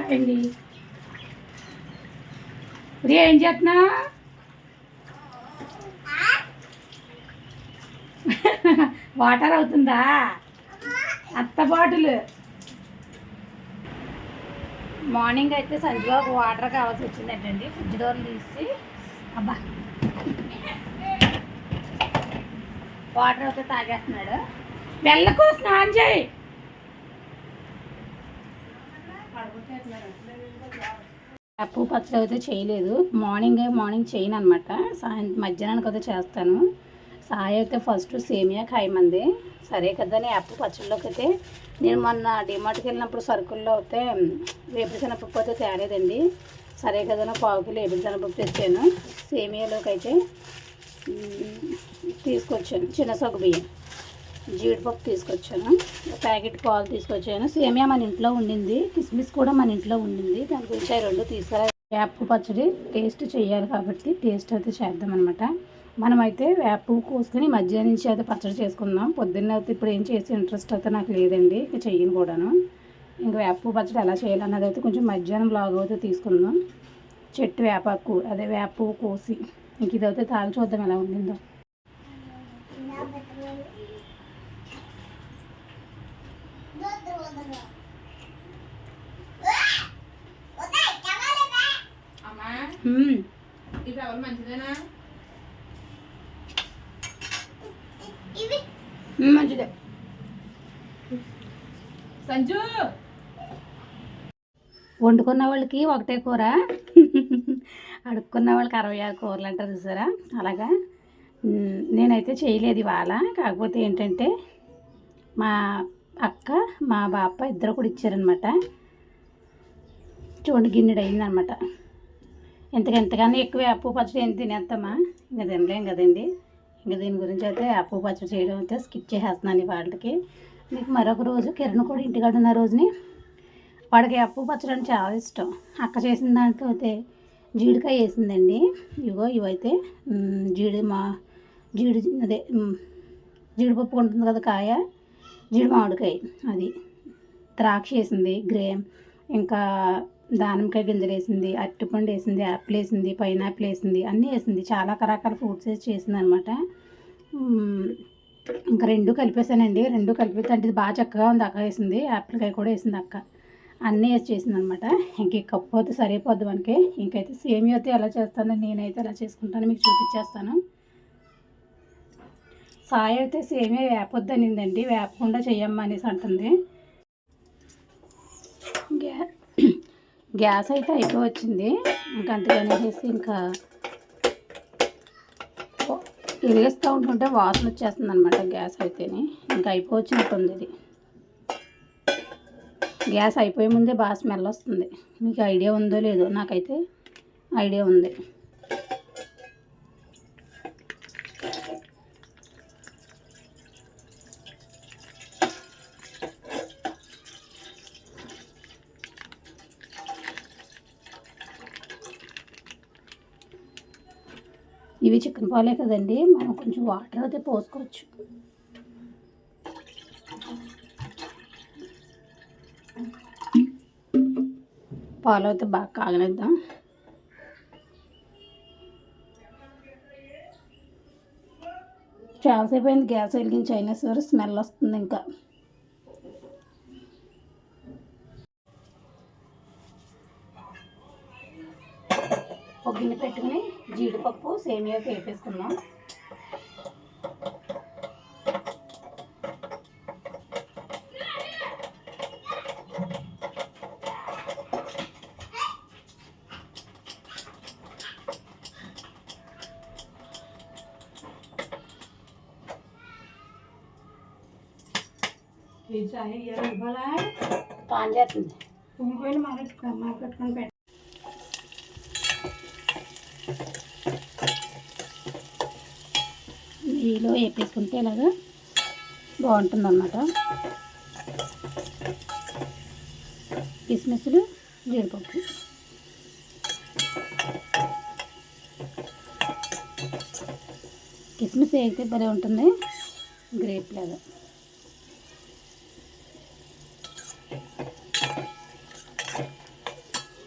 అండి ప్రియా ఏం చేస్తున్నా వాటర్ అవుతుందా అత్త బాటిల్ మార్నింగ్ అయితే సంజుబాబు వాటర్ కావాల్సి వచ్చిందంటండి ఫ్రిడ్జ్ డోర్లు తీసి అబ్బా వాటర్ అయితే తాగేస్తున్నాడు వెళ్ళకు స్నానం చేయి పప్పు పచ్చడి అయితే చేయలేదు మార్నింగ్ చేయను అనమాట మధ్యాహ్నానికి అయితే చేస్తాను సాయి అయితే ఫస్ట్ సేమియా ఖాయమంది సరే కదా అని అప్పు పచ్చడిలోకి అయితే నేను మొన్న డిమార్ట్కి వెళ్ళినప్పుడు సరుకుల్లో అయితే వేపుడుశనగపప్పు అయితే తేలేదండి సరే కదా పావు కిలో వేపుడుశనగపప్పు తెచ్చాను సేమియాలోకి అయితే తీసుకొచ్చాను చిన్న సగ్గు బియ్యం జీడిపప్పు తీసుకొచ్చాను ప్యాకెట్ పాలు తీసుకొచ్చాను సేమియా మన ఇంట్లో ఉండింది కిస్మిస్ కూడా మన ఇంట్లో ఉండింది దాని గురించి రెండు తీసుకురా వేప పచ్చడి టేస్ట్ చేయాలి కాబట్టి టేస్ట్ అయితే చేద్దాం అనమాట మనమైతే వేప కోసుకొని మధ్యాహ్నం నుంచి అయితే పచ్చడి చేసుకుందాం పొద్దున్న అయితే ఇప్పుడు ఏం చేసే ఇంట్రెస్ట్ అయితే నాకు లేదండి ఇక చెయ్యను కూడాను ఇంకా వేప పచ్చడి ఎలా చేయాలన్నది అయితే కొంచెం మధ్యాహ్నం లాగా అయితే తీసుకుందాం చెట్టు వేపాకు అదే వేప కోసి ఇంక ఇదైతే తాగి చూద్దాం ఎలా ఉండిందో మంచిదే సంజు వండుకున్న వాళ్ళకి ఒకటే కూర అడుక్కున్న వాళ్ళకి 66 కూరలు అంటారు చూసారా అలాగా నేనైతే చేయలేదు ఇవాళ కాకపోతే ఏంటంటే మా అక్క మా బాప ఇద్దరు కూడా ఇచ్చారనమాట చూడండి గిన్నెడు అయిందనమాట ఎంతగానో ఎక్కువ అప్పు పచ్చడి ఏం తినేస్తామా ఇంకా తినలేం కదండి ఇంకా దీని గురించి అయితే అప్పు పచ్చడి చేయడం అయితే స్కిప్ చేసేస్తున్నాను వాళ్ళకి మీకు మరొక రోజు కిరణ్ కూడా ఇంటికాడ ఉన్న రోజుని వాడికి అప్పు పచ్చడి అంటే చాలా ఇష్టం అక్క చేసిన దాంట్లో అయితే జీడికాయ వేసిందండి ఇవైతే అదే జీడిపప్పు ఉంటుంది కదా కాయ జీడి మామిడికాయ అది ద్రాక్ష వేసింది ఇంకా దానిమ్మకాయ గింజలు వేసింది అరటిపండు వేసింది యాపిల్ వేసింది పైనాపిల్ వేసింది అన్నీ వేసింది చాలా రకరకాల ఫ్రూట్స్ వేసి చేసింది అనమాట ఇంకా రెండు కలిపేసానండి రెండు కలిపేస్తే అంటే ఇది బాగా చక్కగా ఉంది అక్క వేసింది యాపిల్కాయ కూడా వేసింది అక్క అన్నీ వేసి చేసింది అనమాట ఇంక కప్పు అయితే సరిపోద్ది మనకి ఇంకైతే సేమియా అయితే ఎలా చేస్తానో నేనైతే ఎలా చేసుకుంటానో మీకు చూపించేస్తాను సాయి అయితే సేమియా వేపొద్దనిందండి వేపకుండా చెయ్యమ్మా అనేసి అంటుంది గ్యాస్ అయితే అయిపోయి వచ్చింది ఇంకా అంతేగానేసి ఇంకా వెలిగిస్తూ ఉంటుంటే వాసన వచ్చేస్తుంది అనమాట గ్యాస్ అయితేనే ఇంకా అయిపోయి వచ్చినట్టుంది ఇది గ్యాస్ అయిపోయే ముందే బాగా స్మెల్ వస్తుంది మీకు ఐడియా ఉందో లేదో నాకైతే ఐడియా ఉంది ఇవి చికెన్ పాలే కదండి మనం కొంచెం వాటర్ అయితే పోసుకోవచ్చు పాలు అయితే బాగా కాగనిద్దాం చాలాసేపు అయింది గ్యాస్ వెలిగించి అయినా సరే స్మెల్ వస్తుంది ఇంకా ఒక గిన్నె పెట్టుకుని జీడిపప్పు సేమియా వేపేసుకుందాం పాన్ చేస్తుంది ఇంకోళ్ళు మార్కెట్టుకొని పెట్టి నెయ్యిలో వేపేసుకుంటే ఇలాగా బాగుంటుంది అన్నమాట కిస్మిస్లు జీడిపప్పు కిస్మిస్ వేస్తే భలే ఉంటుంది గ్రేప్ లాగా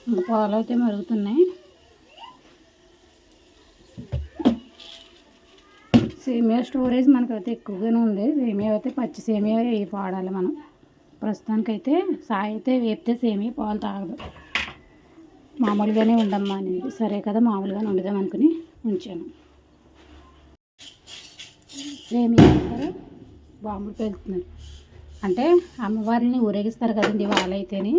ఇంకా పాలు అయితే మరుగుతున్నాయి. సేమియా స్టోరేజ్ మనకైతే ఎక్కువగానే ఉంది. సేమియా అయితే పచ్చి సేమియా వాడాలి మనం. ప్రస్తుతానికైతే సాయి అయితే వేపితే సేమియా పాలు తాగదు, మామూలుగానే ఉండమ్మా అనేది. సరే కదా, మామూలుగానే వండుదాం అనుకుని ఉంచాను. సేమియా సరే బాంబులు పెడుతున్నారు అంటే అమ్మవారిని ఊరేగిస్తారు కదండి వాళ్ళైతేనే.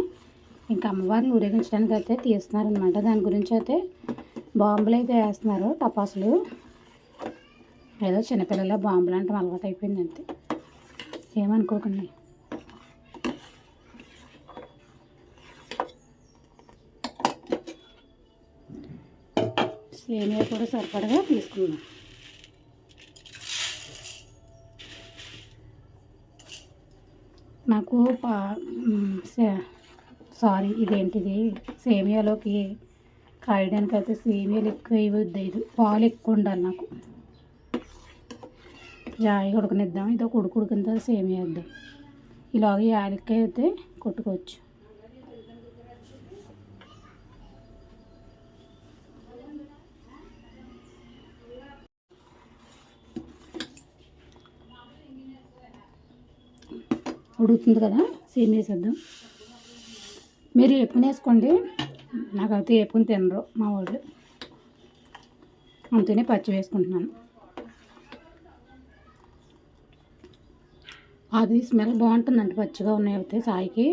ఇంకా అమ్మవారిని ఊరేగించడానికి అయితే తీస్తున్నారనమాట. దాని గురించి అయితే బాంబులు అయితే వేస్తున్నారు, టపాసులు. ఏదో చిన్నపిల్లల బాంబులు అంటే అలవాటు అయిపోయింది అంతే, ఏమనుకోకండి. సేమియా కూడా సరిపడగా తీసుకుందాం. నాకు ఇదేంటిది సేమియాలోకి కాయడానికి అయితే సేమియాలు ఎక్కువ ఇవ్వద్దు, ఇది పాలు ఎక్కువ ఉండాలి నాకు. జాయిగా ఉడకనిద్దాం, ఇది ఒక ఉడికిన తర్వాత సేమియా వేద్దాం. ఇలాగ యాలక్కాయ అయితే కొట్టుకోవచ్చు. ఉడుకుతుంది కదా, సేమియా వేసేద్దాం. మీరు వేపుకుని వేసుకోండి, నాకైతే వేపుకుని తినరు మా వాళ్ళు, అంతనే పచ్చి వేసుకుంటున్నాను. అది స్మెల్ బాగుంటుందండి పచ్చిగా ఉన్నాయి అయితే సాయికి,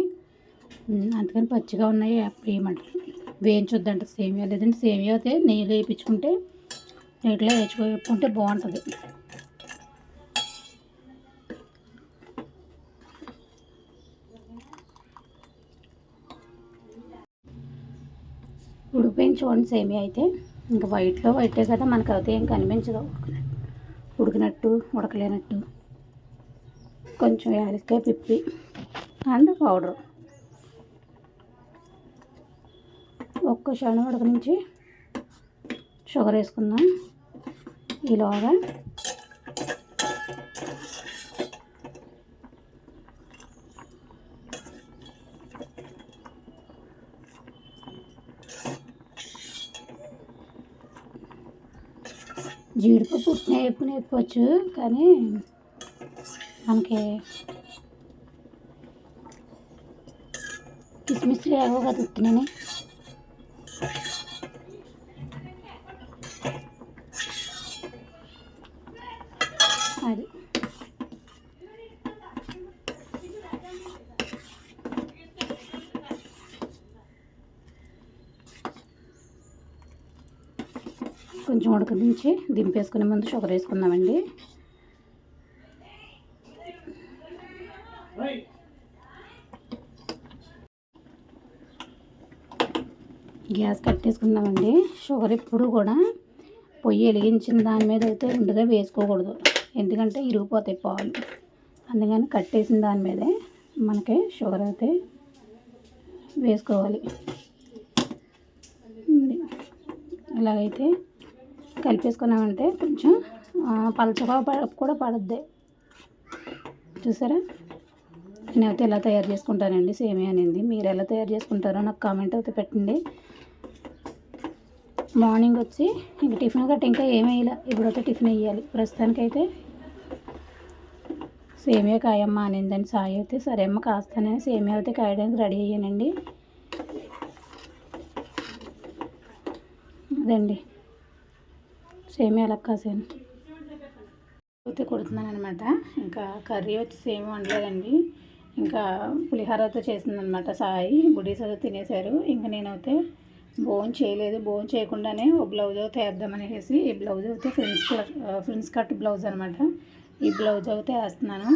అందుకని పచ్చిగా ఉన్నాయి వేయమంటారు. వేయించొద్దంట సేమియా, లేదంటే సేమియా అయితే నెయ్యిలో వేయించుకుంటే నీటిలో వేయించుకుంటే బాగుంటుంది. ఉడికిపోయింది చూడండి సేమియా అయితే. ఇంకా వైటే కదా మనకు అయితే ఏం కనిపించదు, ఉడికినట్టు ఉడకలేనట్టు. కొంచెం యాలక్కాయ పిప్పి అండ్ పౌడర్ ఒక్క క్షణం ఉడకనించి షుగర్ వేసుకుందాం. ఈలోగా జీడిపప్పు ఉప్పు వేయవచ్చు, కానీ మనకి కిస్మిస్లు ఏవో కదా ఉత్తినని. అది కొంచెం ఉడకనించి దింపేసుకునే ముందు షుగర్ వేసుకుందామండి. గ్యాస్ కట్టేసుకుందామండి. షుగర్ ఎప్పుడు కూడా పొయ్యి వెలిగించిన దాని మీద అయితే ఉండగా వేసుకోకూడదు, ఎందుకంటే ఇరిగిపోతాయి పాలు. అందుకని కట్టేసిన దాని మీదే మనకి షుగర్ అయితే వేసుకోవాలి. ఇలాగైతే కలిపేసుకున్నామంటే కొంచెం పలచగా కూడా పడుద్ది. చూసారా, నేనైతే ఎలా తయారు చేసుకుంటానండి సేమియా అనేది. మీరు ఎలా తయారు చేసుకుంటారో నాకు కామెంట్ అయితే పెట్టండి. మార్నింగ్ వచ్చి ఇంక టిఫిన్ గట్ట ఇంకా ఏమేయాలి, ఇప్పుడైతే టిఫిన్ వేయాలి. ప్రస్తుతానికైతే సేమియా కాయమ్మ అనిందని సాయి అయితే సరే అమ్మ కాస్తానని సేమియా అయితే కాయడానికి రెడీ అయ్యానండి. అదండి సేమియా అలా కాసాను అయితే కొడుతున్నాను అనమాట. ఇంకా కర్రీ వచ్చి సేమ్ వండలేదండి, ఇంకా పులిహోర అయితే చేసిందనమాట సాయి. బుడీస్ అయితే తినేశారు. ఇంకా నేనైతే భోజనం చేయలేదు. భోజనం చేయకుండానే ఓ బ్లౌజ్ అయితే వేద్దామనేసి ఈ బ్లౌజ్ అయితే ఫ్రిన్స్ కట్ బ్లౌజ్ అనమాట. ఈ బ్లౌజ్ అయితే వేస్తున్నాను.